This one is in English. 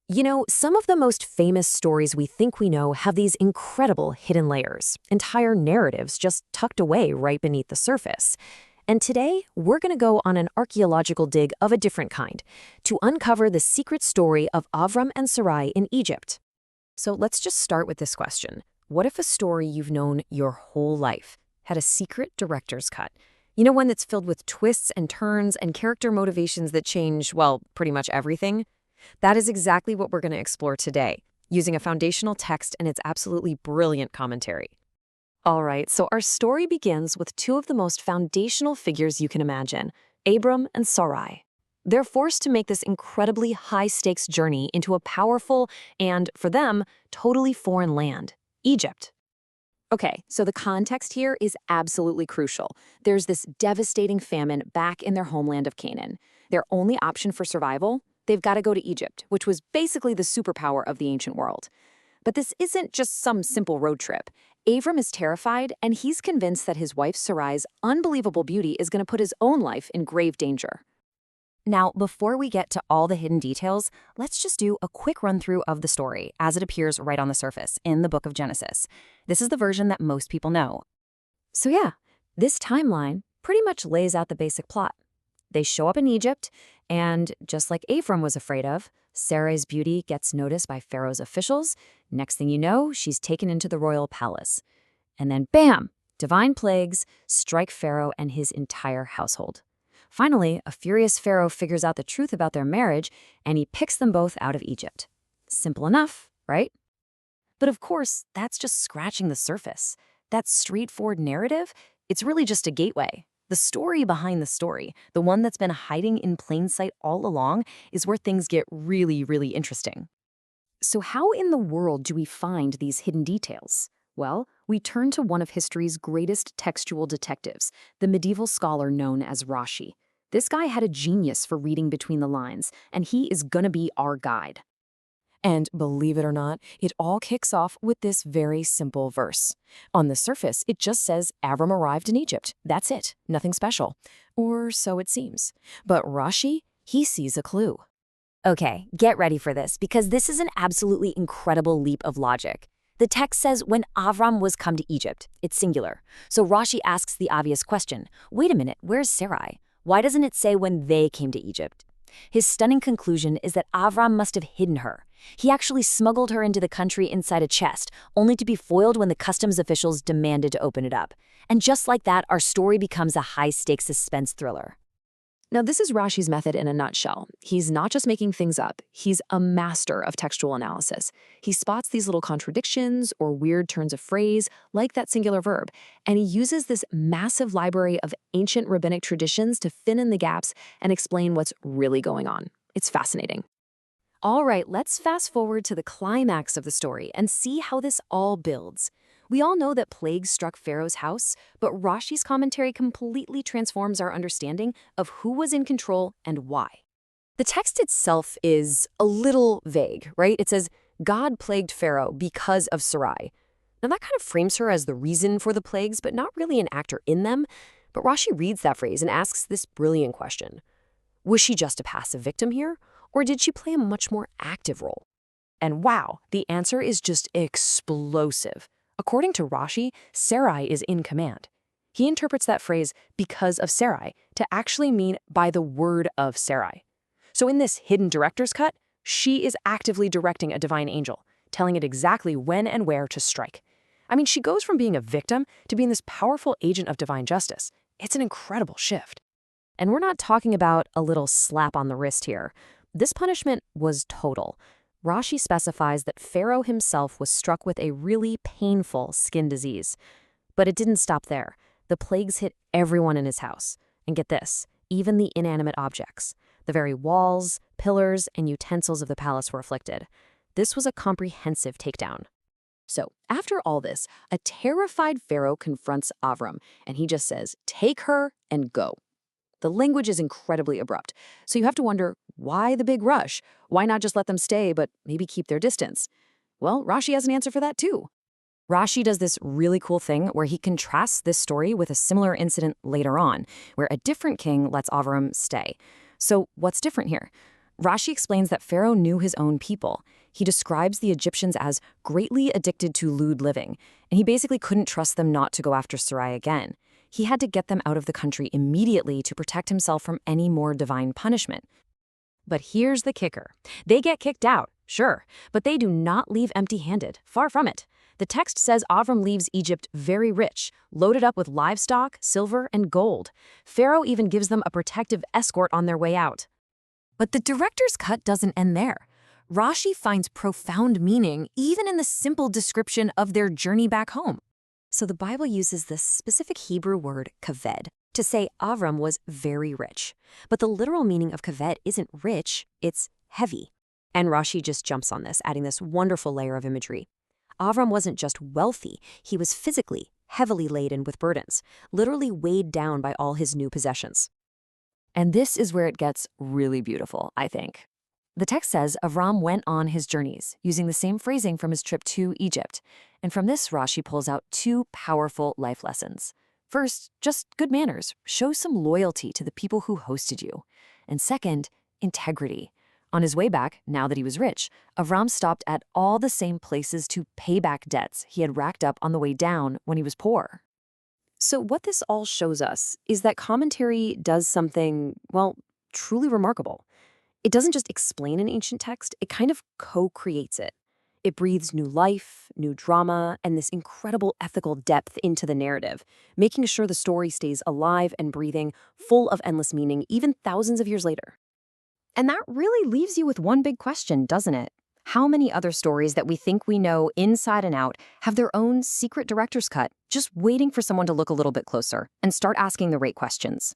You know, some of the most famous stories we think we know have these incredible hidden layers, entire narratives just tucked away right beneath the surface. And today, we're going to go on an archaeological dig of a different kind to uncover the secret story of Avram and Saray in Egypt. So let's just start with this question. What if a story you've known your whole life had a secret director's cut? You know, one that's filled with twists and turns and character motivations that change, well, pretty much everything? That is exactly what we're going to explore today, using a foundational text and its absolutely brilliant commentary. All right, so our story begins with two of the most foundational figures you can imagine, Avram and Saray. They're forced to make this incredibly high-stakes journey into a powerful and, for them, totally foreign land, Egypt. Okay, so the context here is absolutely crucial. There's this devastating famine back in their homeland of Canaan. Their only option for survival? They've got to go to Egypt, which was basically the superpower of the ancient world. But this isn't just some simple road trip. Avram is terrified, and he's convinced that his wife Sarai's unbelievable beauty is going to put his own life in grave danger. Now, before we get to all the hidden details, let's just do a quick run-through of the story as it appears right on the surface in the book of Genesis. This is the version that most people know. So yeah, this timeline pretty much lays out the basic plot. They show up in Egypt, and just like Avram was afraid of, Sarai's beauty gets noticed by Pharaoh's officials. Next thing you know, she's taken into the royal palace. And then bam! Divine plagues strike Pharaoh and his entire household. Finally, a furious Pharaoh figures out the truth about their marriage, and he picks them both out of Egypt. Simple enough, right? But of course, that's just scratching the surface. That straightforward narrative, it's really just a gateway. The story behind the story, the one that's been hiding in plain sight all along, is where things get really, really interesting. So how in the world do we find these hidden details? Well, we turn to one of history's greatest textual detectives, the medieval scholar known as Rashi. This guy had a genius for reading between the lines, and he is gonna be our guide. And believe it or not, it all kicks off with this very simple verse. On the surface, it just says Avram arrived in Egypt. That's it, nothing special. Or so it seems. But Rashi, he sees a clue. Okay, get ready for this, because this is an absolutely incredible leap of logic. The text says when Avram was come to Egypt. It's singular. So Rashi asks the obvious question, wait a minute, where's Sarai? Why doesn't it say when they came to Egypt? His stunning conclusion is that Avram must have hidden her. He actually smuggled her into the country inside a chest, only to be foiled when the customs officials demanded to open it up. And just like that, our story becomes a high-stakes suspense thriller. Now, this is Rashi's method in a nutshell. He's not just making things up. He's a master of textual analysis. He spots these little contradictions or weird turns of phrase, like that singular verb, and he uses this massive library of ancient rabbinic traditions to fill in the gaps and explain what's really going on. It's fascinating. All right, let's fast forward to the climax of the story and see how this all builds. We all know that plagues struck Pharaoh's house, but Rashi's commentary completely transforms our understanding of who was in control and why. The text itself is a little vague, right? It says, God plagued Pharaoh because of Sarai. Now that kind of frames her as the reason for the plagues, but not really an actor in them. But Rashi reads that phrase and asks this brilliant question. Was she just a passive victim here, or did she play a much more active role? And wow, the answer is just explosive. According to Rashi, Sarai is in command. He interprets that phrase, because of Sarai, to actually mean by the word of Sarai. So in this hidden director's cut, she is actively directing a divine angel, telling it exactly when and where to strike. I mean, she goes from being a victim to being this powerful agent of divine justice. It's an incredible shift. And we're not talking about a little slap on the wrist here. This punishment was total. Rashi specifies that Pharaoh himself was struck with a really painful skin disease. But it didn't stop there. The plagues hit everyone in his house. And get this, even the inanimate objects. The very walls, pillars, and utensils of the palace were afflicted. This was a comprehensive takedown. So, after all this, a terrified Pharaoh confronts Avram, and he just says, take her and go. The language is incredibly abrupt, so you have to wonder, why the big rush? Why not just let them stay, but maybe keep their distance? Well, Rashi has an answer for that too. Rashi does this really cool thing where he contrasts this story with a similar incident later on, where a different king lets Avram stay. So what's different here? Rashi explains that Pharaoh knew his own people. He describes the Egyptians as greatly addicted to lewd living, and he basically couldn't trust them not to go after Sarai again. He had to get them out of the country immediately to protect himself from any more divine punishment. But here's the kicker. They get kicked out, sure, but they do not leave empty-handed. Far from it. The text says Avram leaves Egypt very rich, loaded up with livestock, silver, and gold. Pharaoh even gives them a protective escort on their way out. But the director's cut doesn't end there. Rashi finds profound meaning even in the simple description of their journey back home. So the Bible uses this specific Hebrew word, kaved, to say Avram was very rich. But the literal meaning of kaved isn't rich, it's heavy. And Rashi just jumps on this, adding this wonderful layer of imagery. Avram wasn't just wealthy, he was physically heavily laden with burdens, literally weighed down by all his new possessions. And this is where it gets really beautiful, I think. The text says Avram went on his journeys, using the same phrasing from his trip to Egypt. And from this, Rashi pulls out two powerful life lessons. First, just good manners. Show some loyalty to the people who hosted you. And second, integrity. On his way back, now that he was rich, Avram stopped at all the same places to pay back debts he had racked up on the way down when he was poor. So what this all shows us is that commentary does something, well, truly remarkable. It doesn't just explain an ancient text, it kind of co-creates it. It breathes new life, new drama, and this incredible ethical depth into the narrative, making sure the story stays alive and breathing, full of endless meaning, even thousands of years later. And that really leaves you with one big question, doesn't it? How many other stories that we think we know inside and out have their own secret director's cut, just waiting for someone to look a little bit closer and start asking the right questions?